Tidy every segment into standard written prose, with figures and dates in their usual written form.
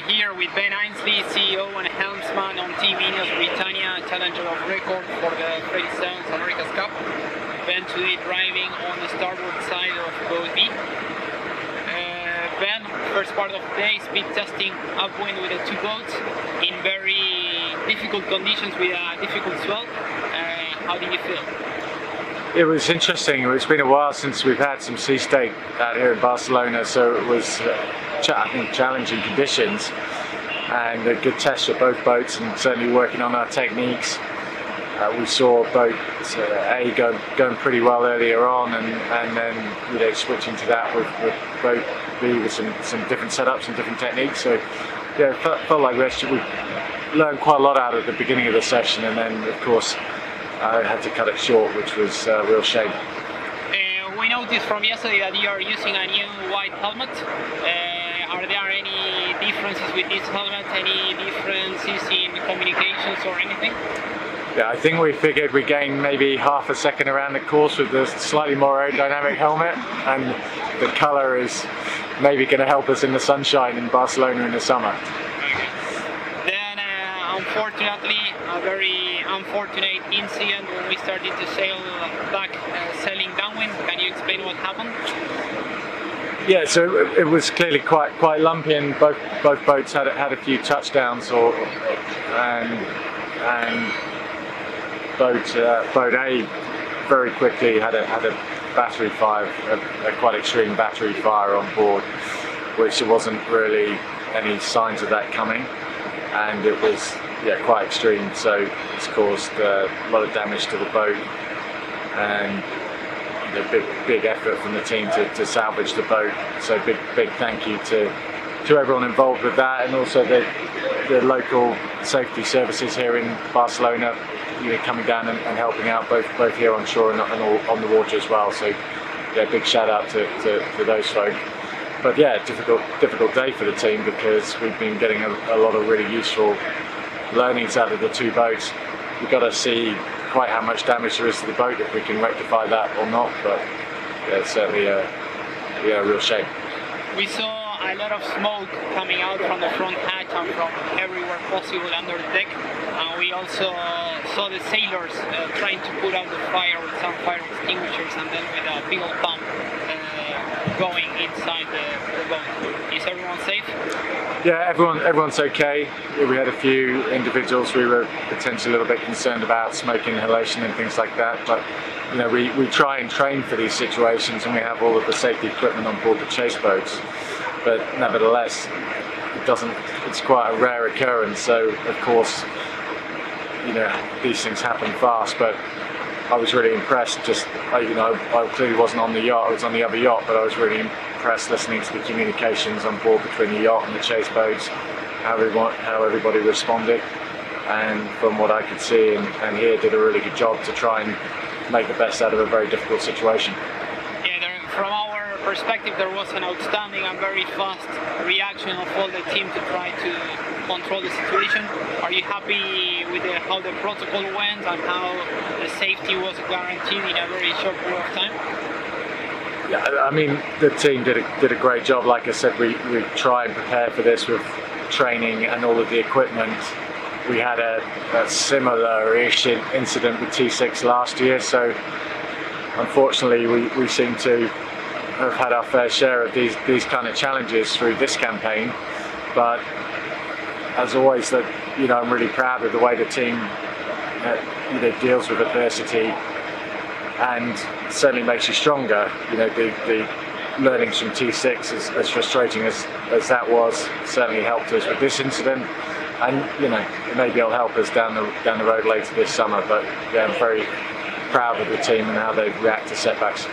here with Ben Ainsley, CEO and helmsman on Team INEOS Britannia, challenger of record for the 37th America's Cup. Ben today driving on the starboard side of boat B. Ben, first part of the day, speed testing upwind with the two boats in very difficult conditions with a difficult swell. How did you feel? It was interesting. It's been a while since we've had some sea state out here in Barcelona, so it was I think challenging conditions and a good test for both boats, and certainly working on our techniques. We saw boat A going pretty well earlier on, and then switching to that with boat B with some different setups and different techniques. So yeah, it felt like we learned quite a lot out at the beginning of the session, and then of course I had to cut it short, which was a real shame. We noticed from yesterday that you are using a new white helmet. Are there any differences with this helmet? Any differences in communications or anything? Yeah, I think we figured we gained maybe half a second around the course with the slightly more aerodynamic helmet, and the colour is maybe going to help us in the sunshine in Barcelona in the summer. Then unfortunately, a very unfortunate incident when we started to sail back, sailing downwind. Can you explain what happened? Yeah, so it was clearly quite lumpy, and both boats had a few touchdowns, and boat A very quickly had a battery fire, a quite extreme battery fire on board, which there wasn't really any signs of that coming, and it was quite extreme. So it's caused a lot of damage to the boat, and a big effort from the team to salvage the boat. So big thank you to everyone involved with that, and also the local safety services here in Barcelona, coming down and helping out both here on shore and on the water as well. So yeah, big shout out to those folk. But yeah, difficult day for the team, because we've been getting a lot of really useful learnings out of the two boats. We've got to see quite how much damage there is to the boat, if we can rectify that or not, but yeah, it's certainly a real shame. We saw a lot of smoke coming out from the front hatch and from everywhere possible under the deck, and we also saw the sailors trying to put out the fire with some fire extinguishers, and then with a big old pump going inside the boat. Is everyone safe? Yeah, everyone's okay. We had a few individuals we were potentially a little bit concerned about, smoke inhalation and things like that, but we try and train for these situations, and we have all of the safety equipment on board the chase boats, but nevertheless it's quite a rare occurrence. So of course these things happen fast, but I was really impressed. I clearly wasn't on the yacht, I was on the other yacht, but I was really impressed listening to the communications on board between the yacht and the chase boats, how everybody responded, and from what I could see and hear, did a really good job to try and make the best out of a very difficult situation. Yeah, from our perspective, there was an outstanding and very fast reaction of all the team to try to control the situation. Are you happy with how the protocol went and how the safety was guaranteed in a very short period of time? Yeah, I mean, the team did a great job. Like I said, we try and prepare for this with training and all of the equipment. We had a similar-ish incident with T6 last year, so unfortunately we seem to have had our fair share of these kind of challenges through this campaign. But as always, I'm really proud of the way the team deals with adversity, and certainly makes you stronger. The learnings from T6, as frustrating as that was, certainly helped us with this incident, and maybe it'll help us down the road later this summer. But yeah, I'm very proud of the team and how they react to setbacks.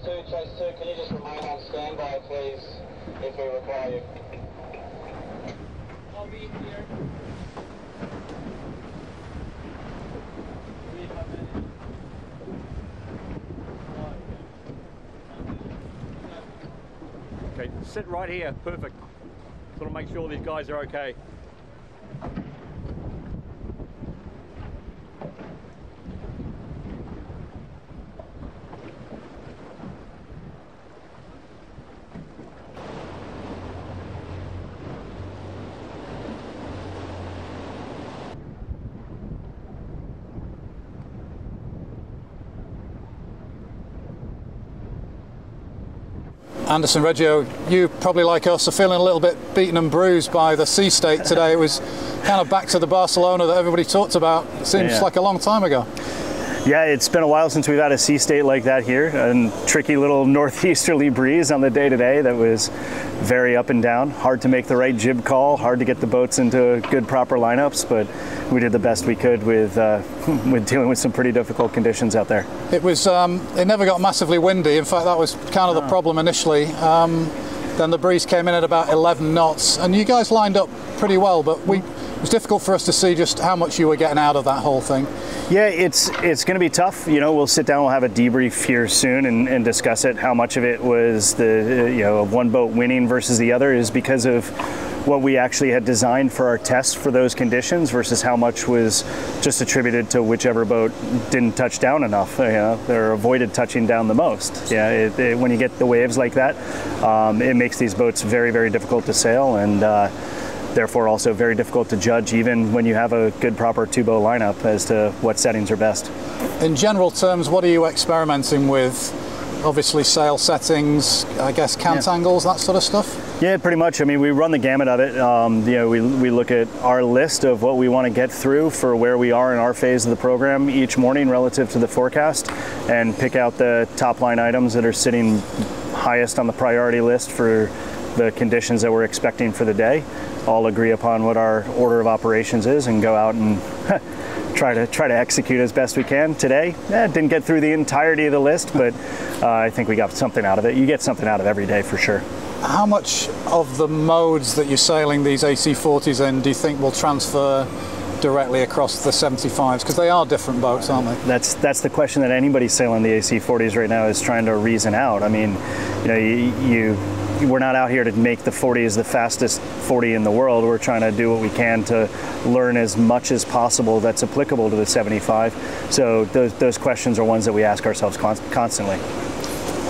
Chase 2, can you just remain on standby, please, if we require you? I'll be here. Okay, sit right here, perfect. Sort of make sure these guys are okay. Anderson, Reggio, you probably like us are feeling a little bit beaten and bruised by the sea state today. It was kind of back to the Barcelona that everybody talked about. It seems like a long time ago. Yeah, it's been a while since we've had a sea state like that here, and tricky little northeasterly breeze on the day-to-day that was very up and down. Hard to make the right jib call, hard to get the boats into good proper lineups, but we did the best we could with dealing with some pretty difficult conditions out there. It was, it never got massively windy. In fact, that was kind of the problem initially. Then the breeze came in at about 11 knots, and you guys lined up pretty well, but it was difficult for us to see just how much you were getting out of that whole thing. Yeah, it's going to be tough. You know, we'll sit down, we'll have a debrief here soon and discuss it. How much of it was the one boat winning versus the other is because of what we actually had designed for our tests for those conditions versus how much was just attributed to whichever boat didn't touch down enough. You know, or avoided touching down the most. Yeah, when you get the waves like that, it makes these boats very, very difficult to sail, and therefore also very difficult to judge even when you have a good proper two-boat lineup as to what settings are best. In general terms, what are you experimenting with? Obviously sail settings, I guess cant angles, that sort of stuff? Yeah, pretty much. I mean, we run the gamut of it. We look at our list of what we want to get through for where we are in our phase of the program each morning relative to the forecast, and pick out the top line items that are sitting highest on the priority list for the conditions that we're expecting for the day. All agree upon what our order of operations is and go out and try to execute as best we can. Today, didn't get through the entirety of the list, but I think we got something out of it. You get something out of every day for sure. How much of the modes that you're sailing these AC40s in do you think will transfer directly across the 75s? Because they are different boats, aren't they? That's the question that anybody sailing the AC40s right now is trying to reason out. I mean, you know, we're not out here to make the 40 as the fastest 40 in the world. We're trying to do what we can to learn as much as possible that's applicable to the 75. So those questions are ones that we ask ourselves constantly.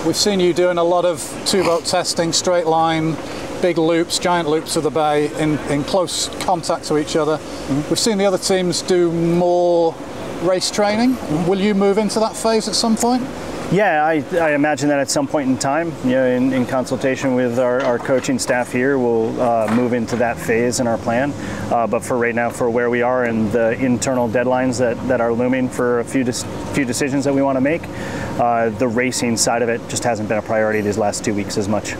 We've seen you doing a lot of two-boat testing, straight line, big loops, giant loops of the bay in close contact to each other. We've seen the other teams do more race training. Will you move into that phase at some point? Yeah, I imagine that at some point in time, you know, in consultation with our coaching staff here, we'll move into that phase in our plan. But for right now, for where we are and the internal deadlines that are looming for a few decisions that we want to make, the racing side of it just hasn't been a priority these last 2 weeks as much.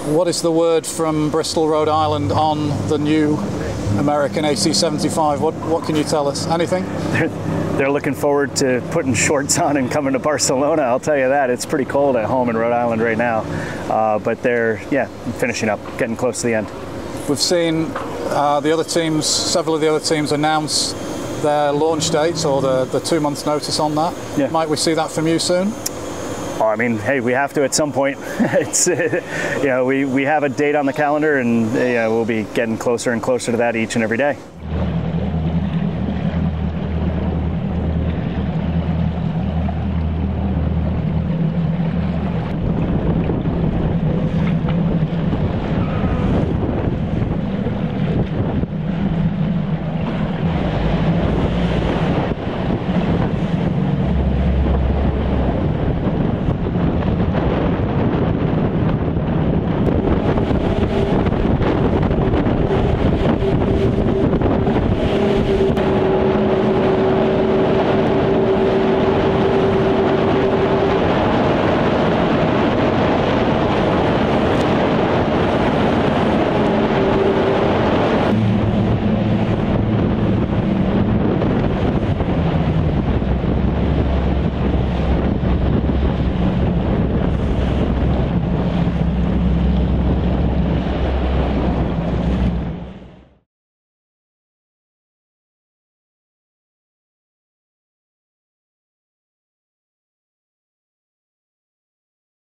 What is the word from Bristol, Rhode Island on the new American AC75? What can you tell us? Anything? They're looking forward to putting shorts on and coming to Barcelona, I'll tell you that. It's pretty cold at home in Rhode Island right now. But they're, finishing up, getting close to the end. We've seen the other teams, several of the other teams announce their launch dates or the 2 months notice on that. Yeah. Might we see that from you soon? Oh, I mean, hey, we have to at some point. It's, we have a date on the calendar, and we'll be getting closer and closer to that each and every day.